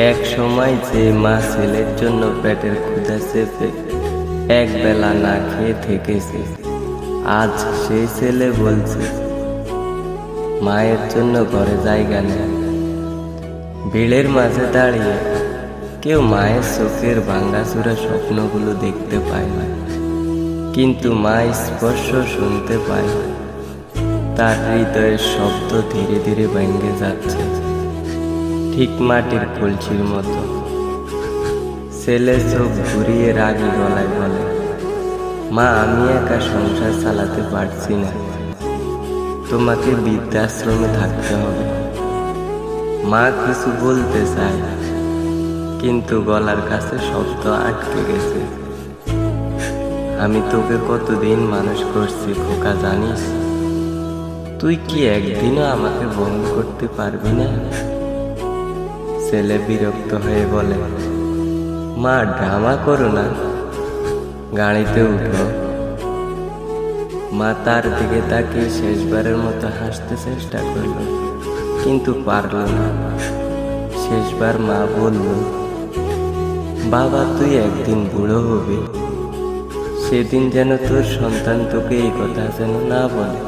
এক সময় যে মা ছেলের জন্য পেটের ক্ষুধা চেপে এক বেলা না খেয়ে থেকেছে, আজ সেই ছেলে বলছে মায়ের জন্য ঘরে জায়গা নেই। ভিড়ের মাঝে দাঁড়িয়ে কেউ মায়ের চোখের ভাঙ্গাচুরা স্বপ্নগুলো দেখতে পায় না, কিন্তু মা স্পর্শ শুনতে পায়। তার হৃদয়ের শব্দ ধীরে ধীরে ভেঙে যাচ্ছে, ঠিক মাটির কলসির মতো। ছেলে চোখ ঘুরিয়ে রাগী গলায় বলে, মা আমি একা সংসার চালাতে পারছি না, তোমাকে বৃদ্ধাশ্রমে থাকতে হবে। মা কিছু বলতে চায়, কিন্তু গলার কাছে শব্দ আটকে গেছে। আমি তোকে কতদিন মানুষ করছি খোকা, জানিস? তুই কি একদিনও আমাকে বন্ধ করতে পারবি না? ছেলে বিরক্ত হয়ে বলে, মা ড্রামা করো না, গাড়িতে উঠো। মা তার দিকে তাকিয়ে শেষবারের মতো হাসতে চেষ্টা করল, কিন্তু পারল না। শেষবার মা বলল, বাবা তুই একদিন বুড়ো হবি, সেদিন যেন তোর সন্তান তোকে এই কথা যেন না বলে।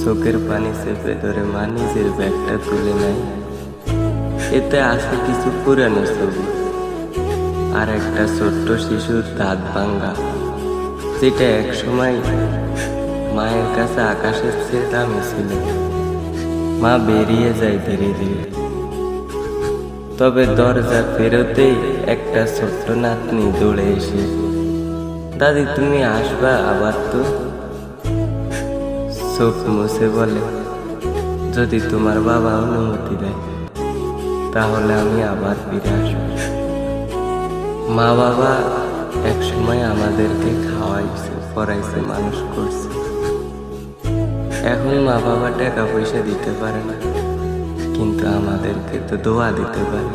চোখের পানি চেপে ধরে মা নিজের ব্যাগটা তুলে নেয়। এতে আছে কিছু পুরানো ছবি আর একটা ছোট্ট শিশুর দাঁত ভাঙ্গা, যেটা এক সময় মায়ের কাছে আকাশের চেয়ে দামি ছিল। মা বেরিয়ে যায় ধীরে ধীরে, তবে দরজা ফেরতেই একটা ছোট্ট নাতনি দৌড়ে এসে, দাদি তুমি আসবা আবার? তো চোখ মুছে বলে, যদি তোমার বাবা অনুমতি দেয় তাহলে আমি আবার ফিরে আসবো। মা বাবা এক সময় আমাদেরকে খাওয়াইছে, পড়াইছে, মানুষ করছে। এখন মা বাবা টাকা পয়সা দিতে পারে না, কিন্তু আমাদেরকে তো দোয়া দিতে পারে।